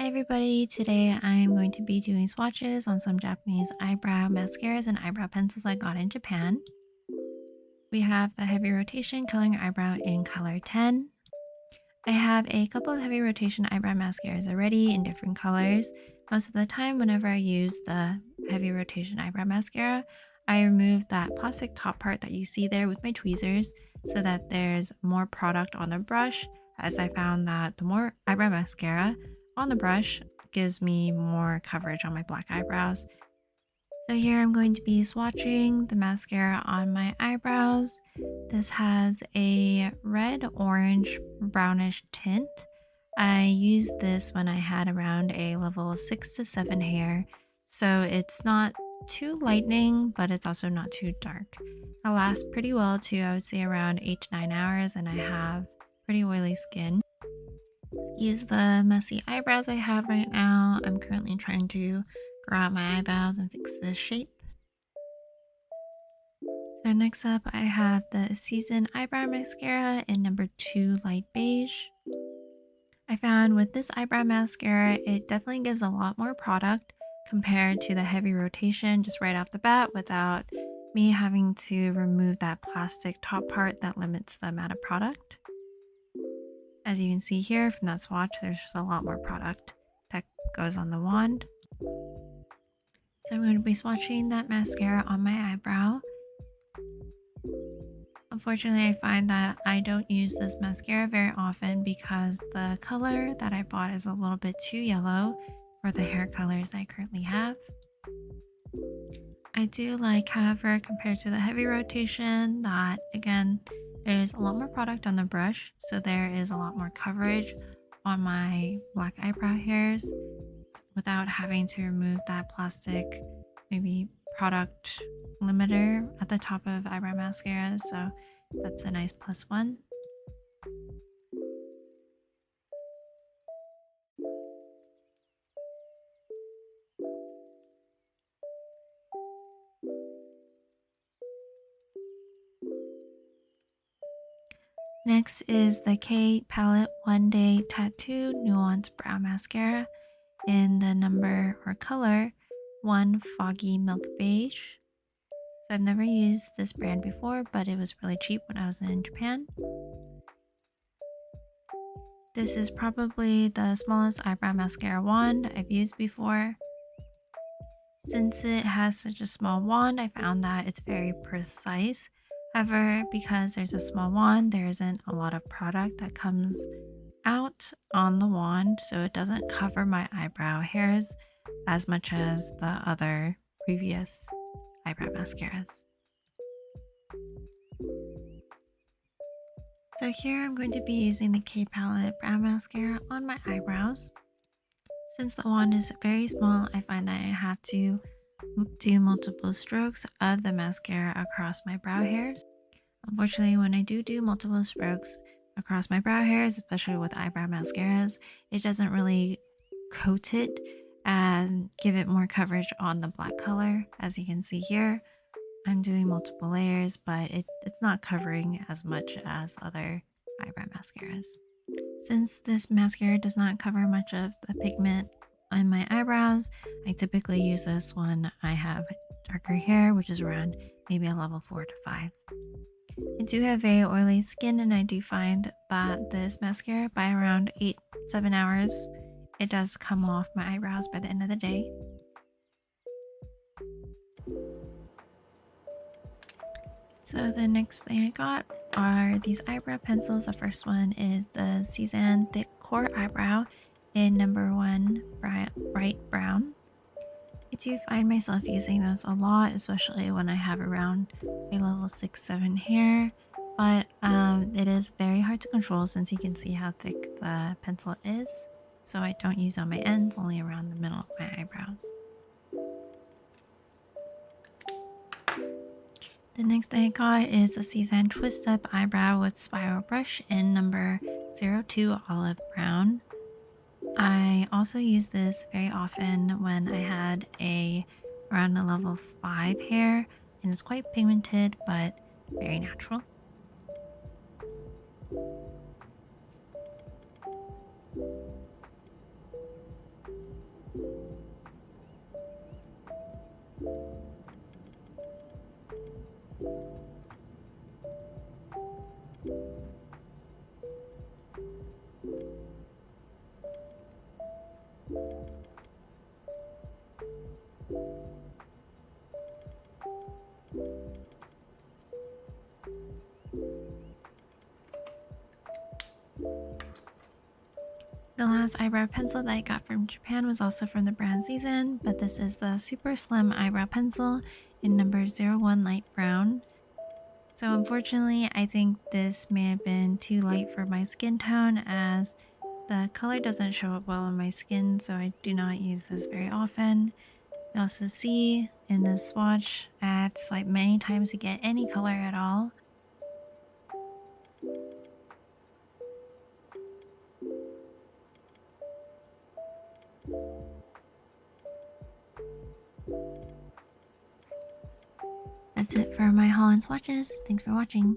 Hi everybody, today I'm going to be doing swatches on some Japanese eyebrow mascaras and eyebrow pencils I got in Japan. We have the heavy rotation coloring your eyebrow in color 10. I have a couple of heavy rotation eyebrow mascaras already in different colors. Most of the time whenever I use the heavy rotation eyebrow mascara, I remove that plastic top part that you see there with my tweezers so that there's more product on the brush, as I found that the more eyebrow mascara on the brush gives me more coverage on my black eyebrows. So here I'm going to be swatching the mascara on my eyebrows. This has a red, orange, brownish tint. I used this when I had around a level 6 to 7 hair, so it's not too lightening, but it's also not too dark. It lasts pretty well too, I would say around 8 to 9 hours, and I have pretty oily skin. Excuse the messy eyebrows I have right now. I'm currently trying to grow out my eyebrows and fix the shape. So next up I have the Cezanne Eyebrow Mascara in number 2 Light Beige. I found with this eyebrow mascara, it definitely gives a lot more product compared to the heavy rotation just right off the bat without me having to remove that plastic top part that limits the amount of product. As you can see here from that swatch, there's just a lot more product that goes on the wand. So I'm going to be swatching that mascara on my eyebrow. Unfortunately, I find that I don't use this mascara very often because the color that I bought is a little bit too yellow for the hair colors I currently have. I do like, however, compared to the heavy rotation, that again, there's a lot more product on the brush, so there is a lot more coverage on my black eyebrow hairs without having to remove that plastic, maybe product limiter at the top of eyebrow mascara, so that's a nice plus one. Next is the K Palette One Day Tattoo Nuance Brow Mascara in the number or color 1 Foggy Milk Beige. So I've never used this brand before, but it was really cheap when I was in Japan. This is probably the smallest eyebrow mascara wand I've used before. Since it has such a small wand, I found that it's very precise. However, because there's a small wand, there isn't a lot of product that comes out on the wand, so it doesn't cover my eyebrow hairs as much as the other previous eyebrow mascaras. So here I'm going to be using the K Palette Brow Mascara on my eyebrows. Since the wand is very small, I find that I have to do multiple strokes of the mascara across my brow hairs. Unfortunately, when I do multiple strokes across my brow hairs, especially with eyebrow mascaras, it doesn't really coat it and give it more coverage on the black color. As you can see here, I'm doing multiple layers, but it's not covering as much as other eyebrow mascaras. Since this mascara does not cover much of the pigment on my eyebrows, I typically use this when I have darker hair, which is around maybe a level 4 to 5. I do have very oily skin, and I do find that this mascara, by around 8-7 hours, it does come off my eyebrows by the end of the day. So the next thing I got are these eyebrow pencils. The first one is the Cezanne Thick Core Eyebrow in number 1 bright brown. I do find myself using this a lot, especially when I have around a level 6-7 hair, but it is very hard to control since you can see how thick the pencil is, so I don't use on my ends, only around the middle of my eyebrows. The next thing I got is a Cezanne Twist Up Eyebrow with Spiral Brush in number 02 Olive Brown. I also use this very often when I had around a level 5 hair, and it's quite pigmented but very natural. The last eyebrow pencil that I got from Japan was also from the brand Cezanne, but this is the super slim eyebrow pencil in number 01 light brown. So unfortunately, I think this may have been too light for my skin tone as the color doesn't show up well on my skin, so I do not use this very often. You also see in this swatch, I have to swipe many times to get any color at all. That's it for my haul and swatches. Thanks for watching.